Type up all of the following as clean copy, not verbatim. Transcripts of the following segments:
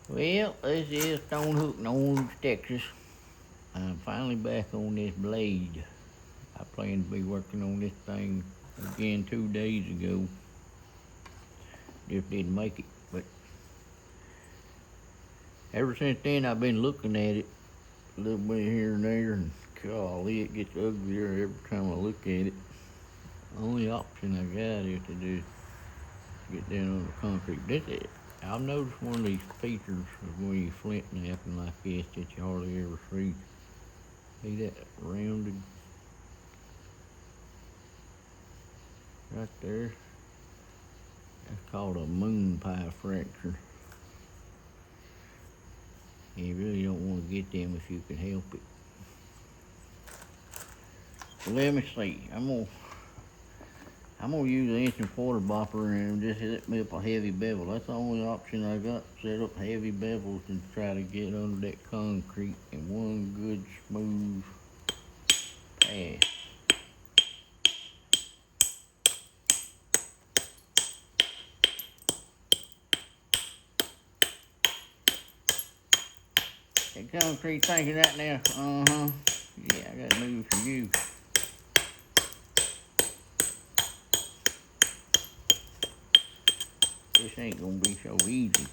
Well, this is Stone Hook in Orange, Texas. I'm finally back on this blade. I planned to be working on this thing again 2 days ago. Just didn't make it, but ever since then I've been looking at it a little bit here and there, and golly, it gets uglier every time I look at it. The only option I got is to just get down on the concrete. I've noticed one of these features of when you flint knapping like this that you hardly ever see. See that rounded right there? That's called a moon pie fracture. And you really don't want to get them if you can help it. So let me see. I'm gonna use an inch and quarter bopper and just hit me up a heavy bevel. That's the only option I got. Set up heavy bevels and try to get under that concrete in one good smooth pass. That concrete thinking right now, yeah, I got news for you. This ain't gonna be so easy.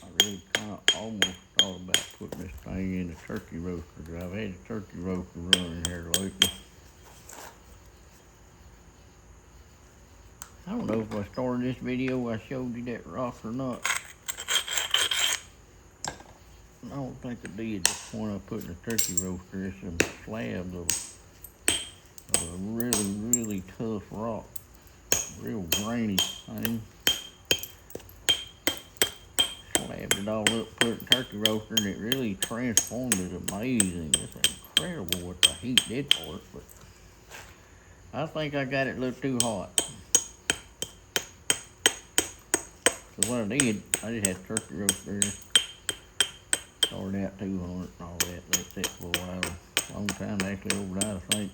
I really kind of almost thought about putting this thing in the turkey roaster. I've had the turkey roaster running here lately. I don't know if I started this video I showed you that rock or not. I don't think I did. This one I put in the turkey roaster is some slabs of a really, really tough rock. Real grainy thing. Slabbed it all up, put it in the turkey roaster, and it really transformed it. Amazing. It's incredible what the heat did for it, but I think I got it a little too hot. So what I did, I just had the turkey roaster there. Started out 200 and all that. Let it for a while. Long time actually overnight, I think.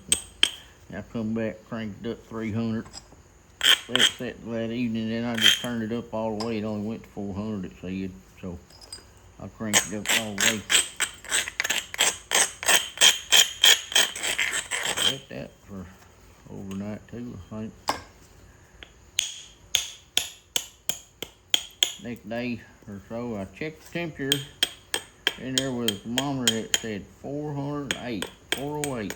And I come back, cranked it up 300. Let it set that evening, then I just turned it up all the way. It only went to 400, it said. So I cranked it up all the way. Let that for overnight too, I think. Next day or so, I checked the temperature. In there was a thermometer that said 408, 408.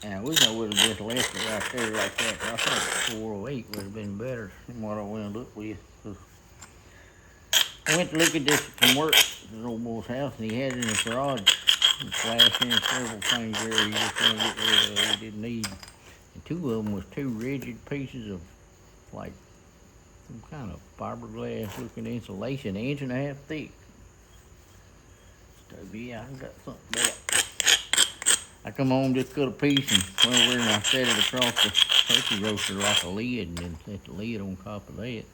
And I wish I would have just left it right there like that. I thought 408 would have been better than what I wound up with. I went to look at this from work at the old boy's house, and he had it in his garage. He flashed in several things there he just wanted to get rid of, he didn't need. And two of them was two rigid pieces of like some kind of fiberglass looking insulation, 1.5 inches thick. So yeah, I got something better. I come home, just cut a piece and went over and I set it across the turkey roaster like a lid, and then set the lid on top of that.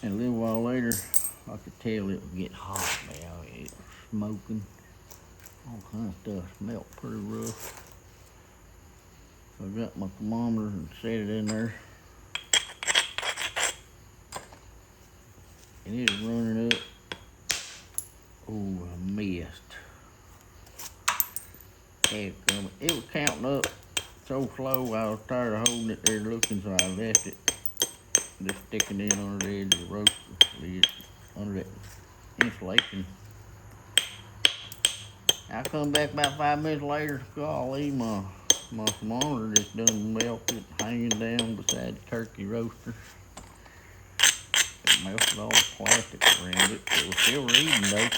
And a little while later, I could tell it was getting hot now. It was smoking. All kinds of stuff. Smelled pretty rough. So I got my thermometer and set it in there. And it was running up. Oh, I missed. It was counting up so slow, I was tired of holding it there looking, so I left it just sticking in under the edge of the roaster lid, under that insulation. I come back about 5 minutes later, golly, my thermometer just done melted, hanging down beside the turkey roaster. It melted all the plastic around it. It was still reading though.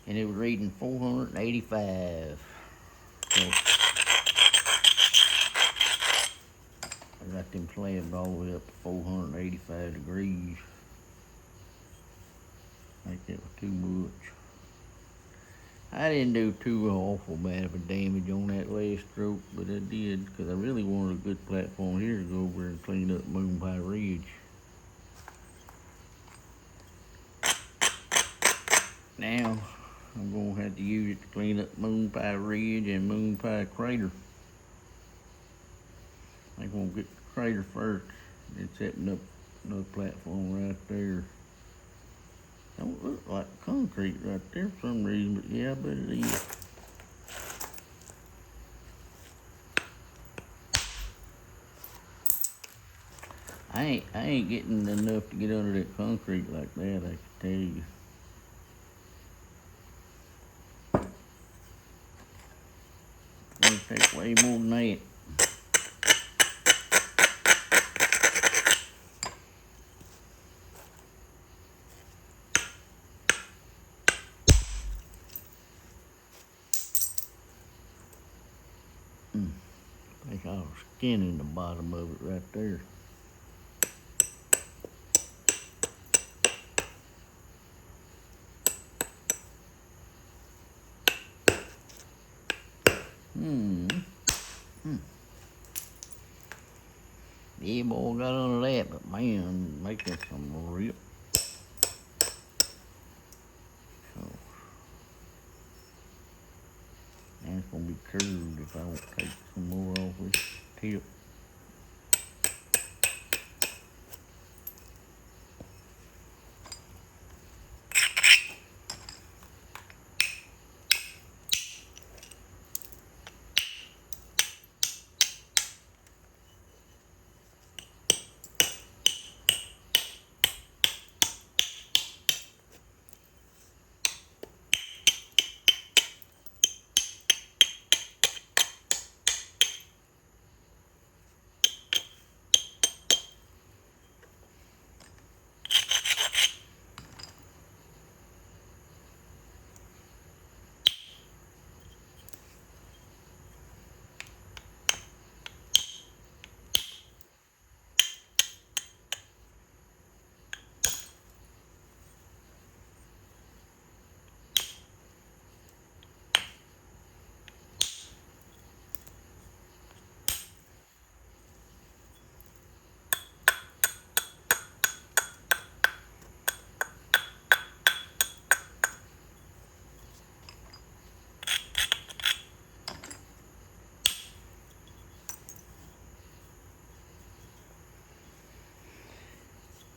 And it was reading 485. So I got them slabs all the way up to 485 degrees. I think that was too much. I didn't do too awful bad of a damage on that last stroke, but I did because I really wanted a good platform here to go over and clean up Moon Pie Ridge. now I'm gonna have to use it to clean up Moon Pie Ridge and Moon Pie Crater. I'm gonna get the crater first, then setting up another platform right there. Don't look like concrete right there for some reason, but yeah, I bet it is. I ain't getting enough to get under that concrete like that, I can tell you. It's gonna take way more than that. I think I was skinning the bottom of it right there. Yeah, boy, got under that, but man, I'm making some rip. So, and it's gonna be curved if I don't take some more off this tip.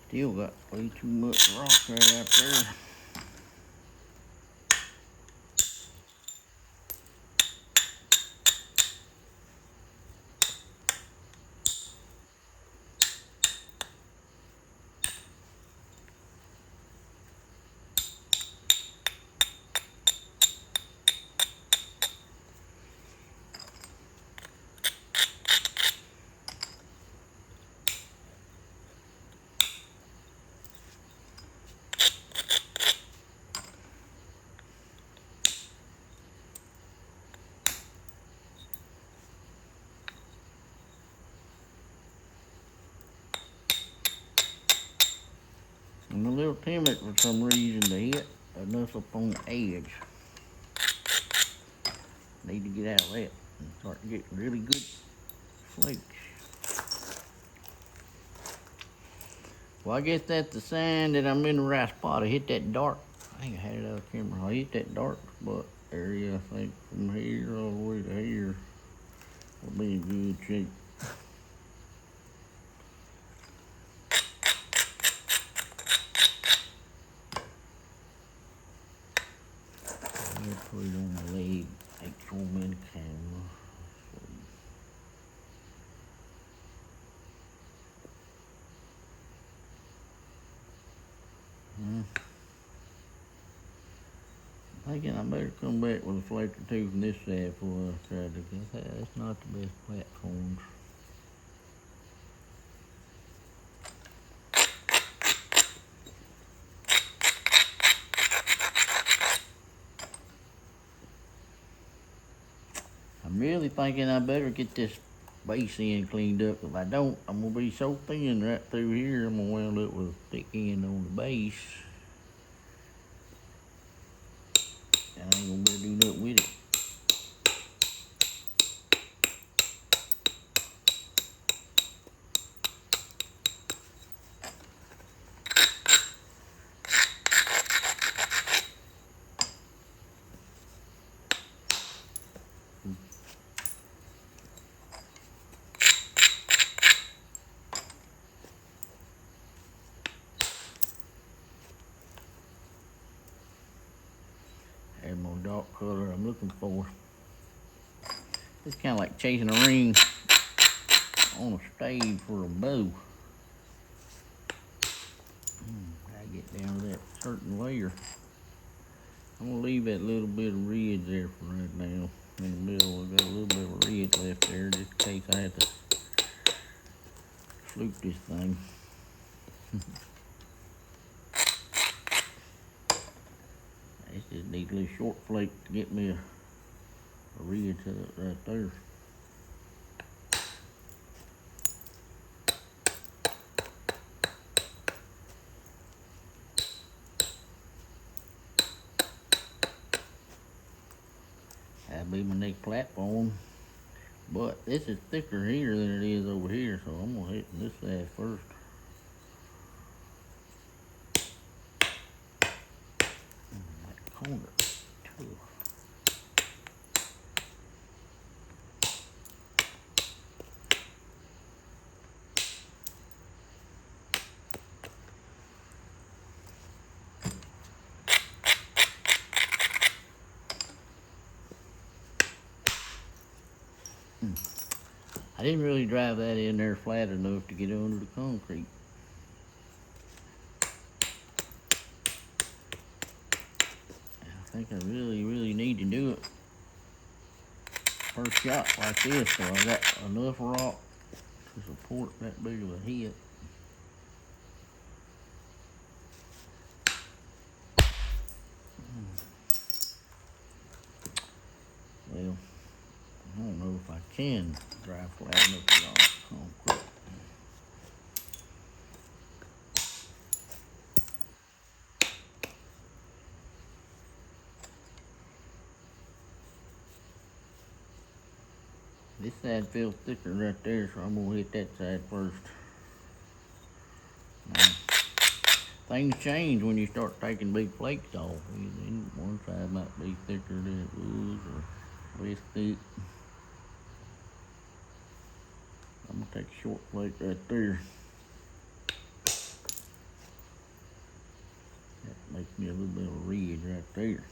Still got way too much rock right out there. I'm a little timid for some reason to hit enough up on the edge. Need to get out of that and start getting really good flakes. Well, I guess that's the sign that I'm in the right spot. I hit that dark. I think I had it out of camera. I hit that dark spot area, I think, from here all the way to here. I'll be in good shape. I'll put it on my leg, make sure I'm in the camera. I'm thinking I better come back with a flake or two from this side before I try to get that. That's not the best platforms. I'm really thinking I better get this base end cleaned up. If I don't, I'm gonna be so thin right through here, I'm gonna wind up with a thick end on the base. And I ain't gonna be able to do nothing with it. more dark color I'm looking for. It's kind of like chasing a ring on a stave for a bow. Gotta get down to that certain layer. I'm gonna leave that little bit of ridge there for right now. In the middle, I've got a little bit of ridge left there, just in case I have to fluke this thing. It just needs a little short flake to get me a ridge right there. That'll be my next platform. But this is thicker here than it is over here, so I'm gonna hit this side first. That corner too. I didn't really drive that in there flat enough to get under the concrete. I think I really need to do it first shot like this, so I got enough rock to support that big of a hit. Well, I don't know if I can drive flat enough to concrete. This side feels thicker right there, so I'm gonna hit that side first. Now, things change when you start taking big flakes off. One side might be thicker than it was, or less thick. I'm gonna take a short flake right there. That makes me a little bit of a ridge right there.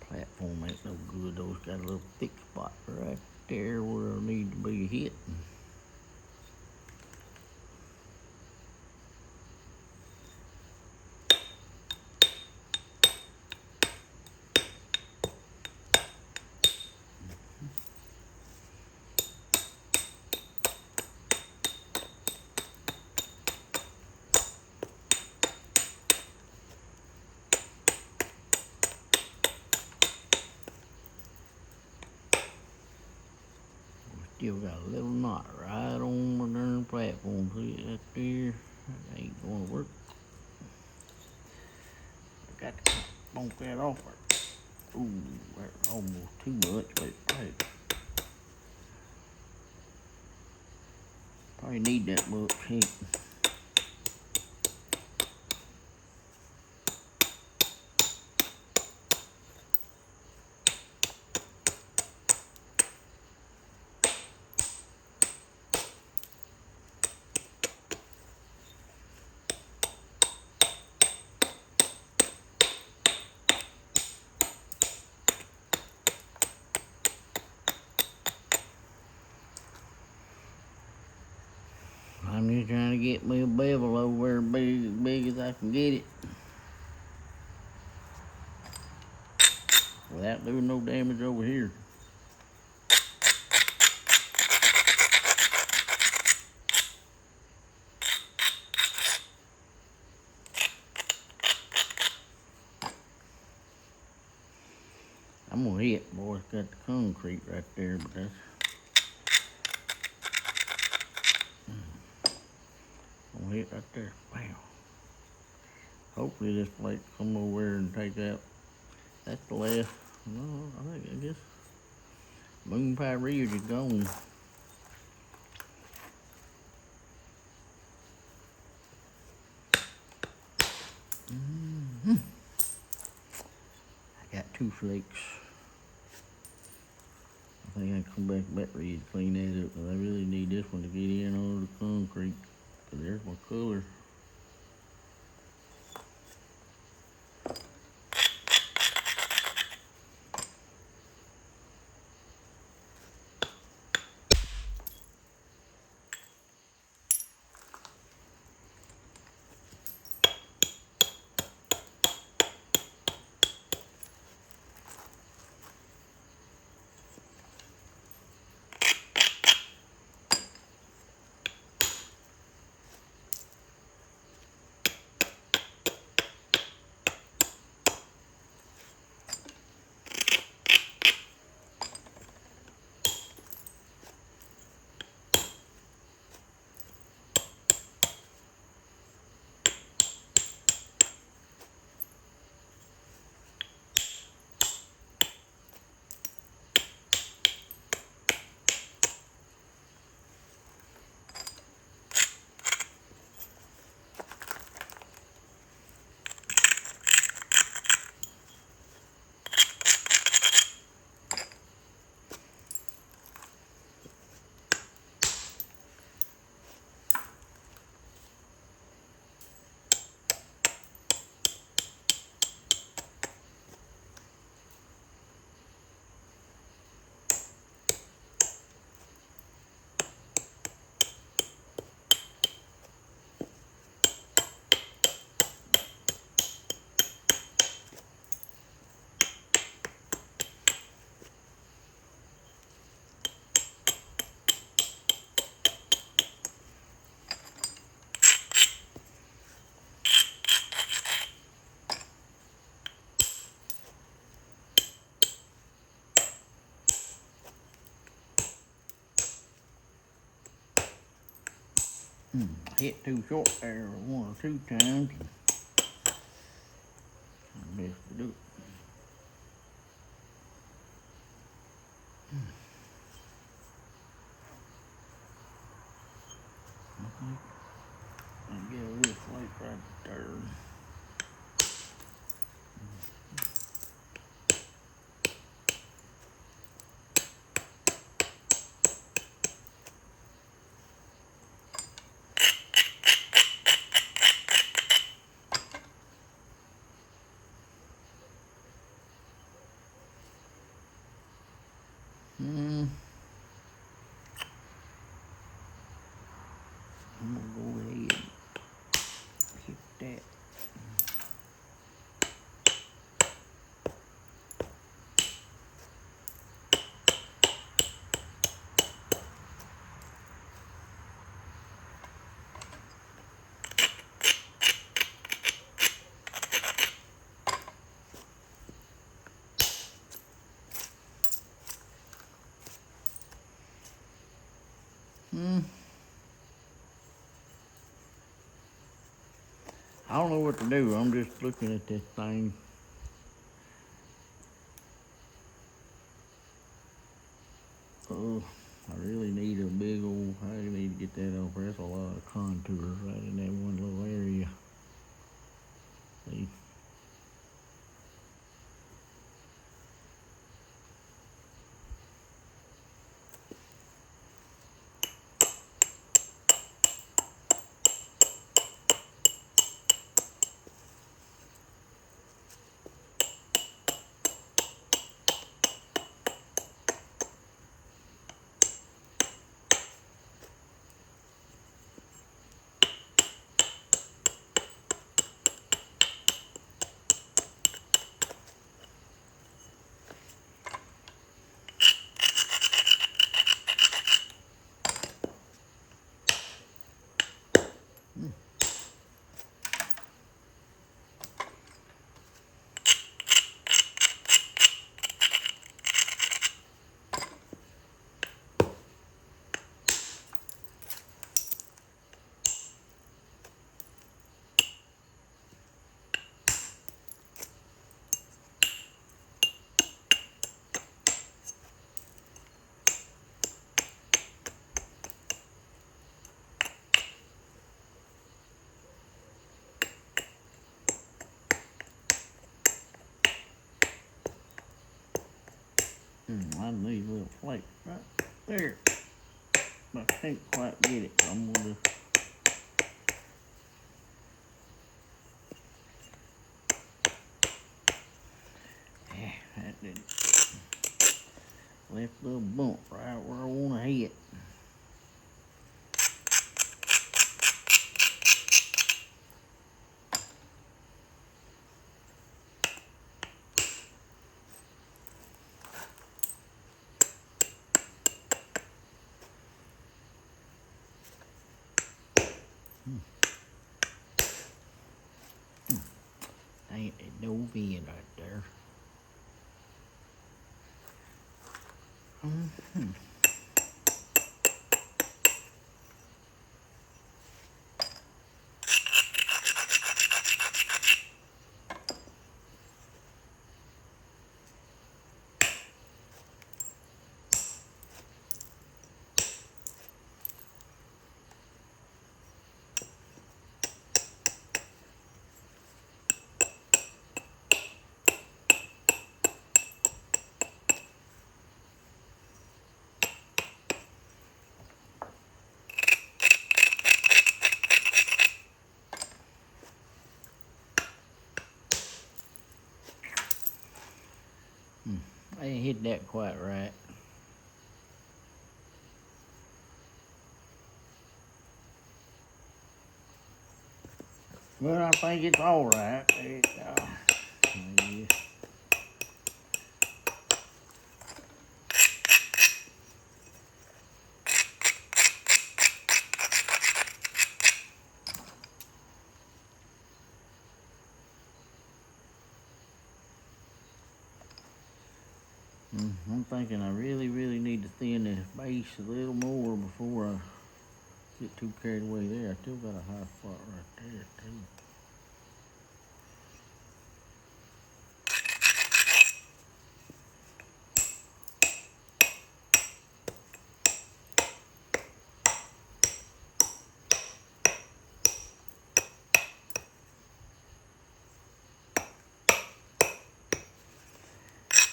Platform ain't no good though. It's got a little thick spot right there where I need to be hitting. Still got a little knot right on my darn platform. See it right there? That ain't gonna work. I got to bump that off there. Ooh, that's almost too much, but hey, probably need that much heat. I'm just trying to get me a bevel over there big as I can get it, without doing no damage over here. I'm gonna hit, boy, it's got the concrete right there, but that's I'm gonna hit right there. Bam. Hopefully this flake come over there and take out. That's the last. No, I guess moon pie ridge is gone. I got two flakes. think I come back about ready to clean that up, but I really need this one to get in under the concrete. Cause there's my color. Hit too short there one or two times. I missed to do it. I get a little flake right there. I'm gonna go ahead and hit that. I don't know what to do. I'm just looking at this thing. Oh, I really need a big old, I need to get that off. There's a lot of contours right in that one little area. See? I need a little flake right there. But I can't quite get it, so I'm gonna that did left a little bump right where I wanna hit. Dang it, it dove in right there. I ain't hit that quite right. But I think it's all right. There you go. Yeah. I'm thinking I really need to thin this base a little more before I get too carried away there. I still got a high spot right there too.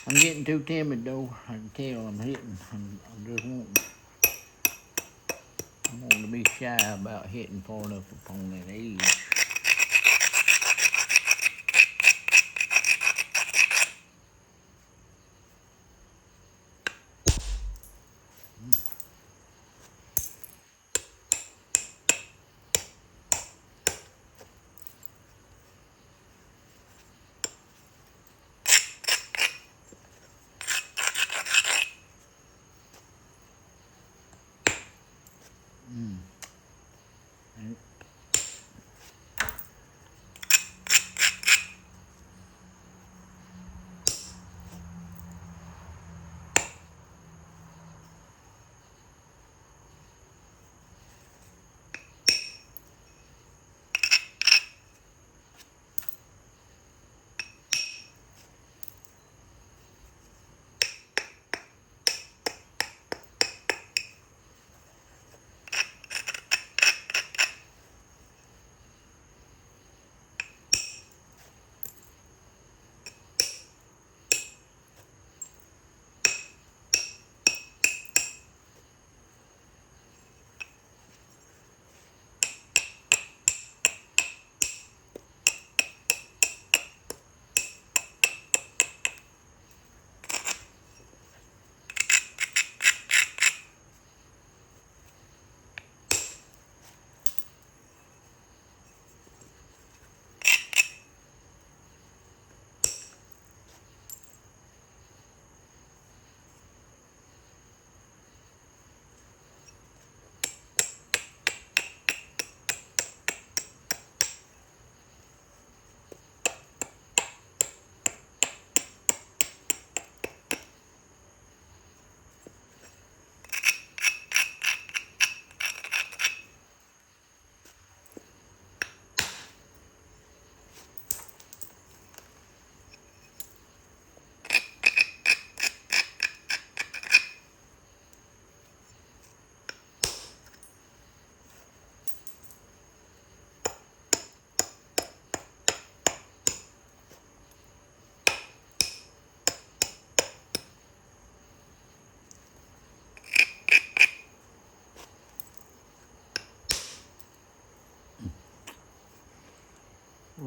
I'm getting too timid though. I can tell I'm hitting. I'm just wanting to be shy about hitting far enough upon that edge.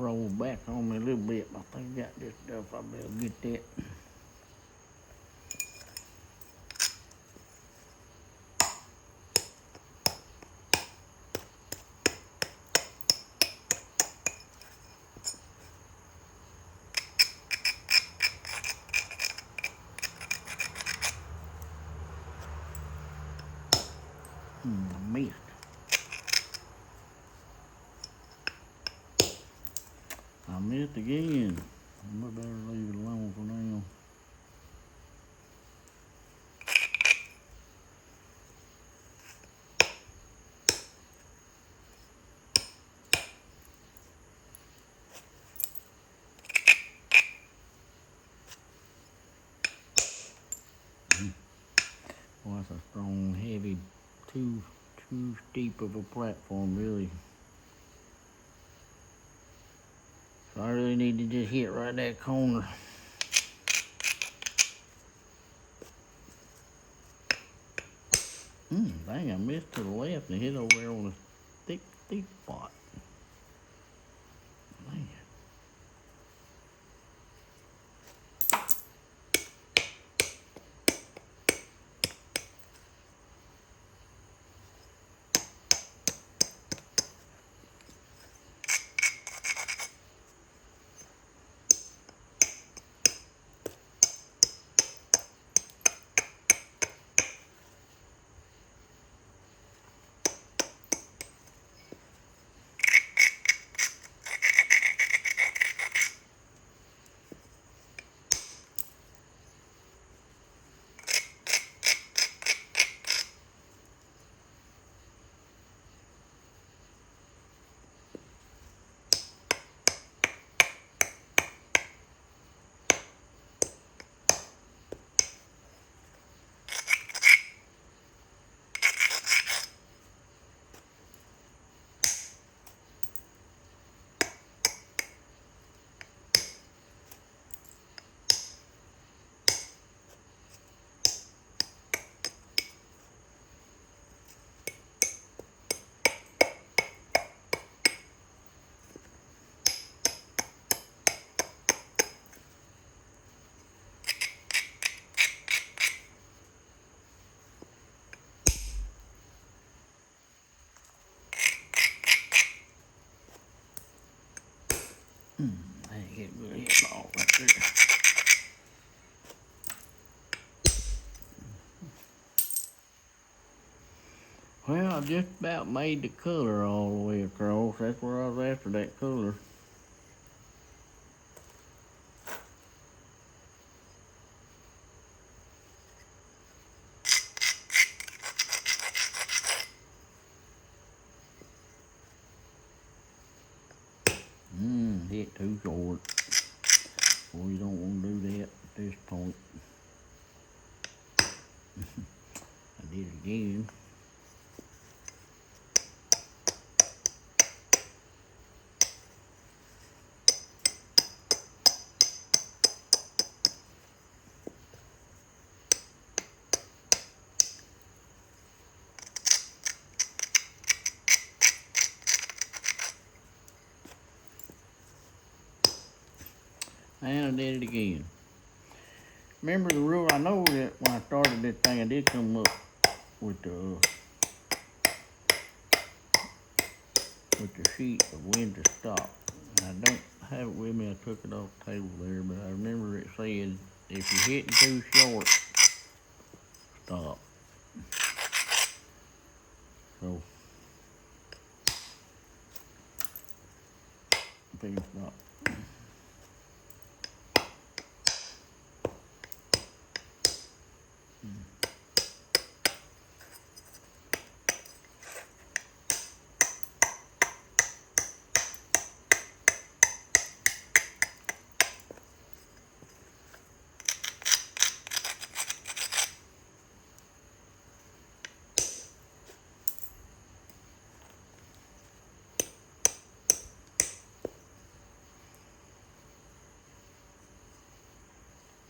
roll back on me a little bit. I think I got this stuff. I'll be able to get that. I missed. I missed again. I better leave it alone for now. Well, that's a strong, heavy, too steep of a platform, really. So I really need to just hit right that corner. Dang, I missed to the left and hit over there on a thick spot. Man. I hit really hit ball right there. Well, I just about made the color all the way across. That's where I was after, that color. Hit too short. Well, you don't want to do that at this point. I did it again. And I did it again. Remember the rule? I know that when I started this thing, I did come up with the sheet of when to stop. And I don't have it with me. I took it off the table there, but I remember it said if you're hitting too short, stop. So, please stop.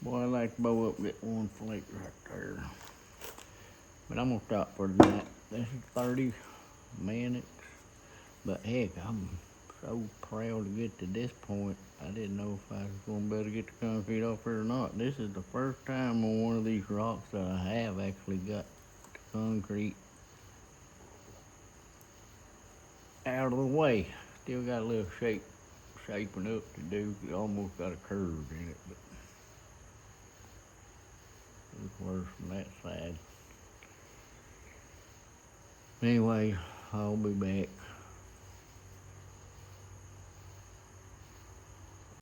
Boy, I like to bow up that one flake right there. But I'm gonna stop for tonight. This is 30 minutes. But heck, I'm so proud to get to this point. I didn't know if I was going to be able to get the concrete off here or not. This is the first time on one of these rocks that I have actually got the concrete out of the way. Still got a little shaping up to do. It almost got a curve in it, but it's worse from that side. Anyway, I'll be back.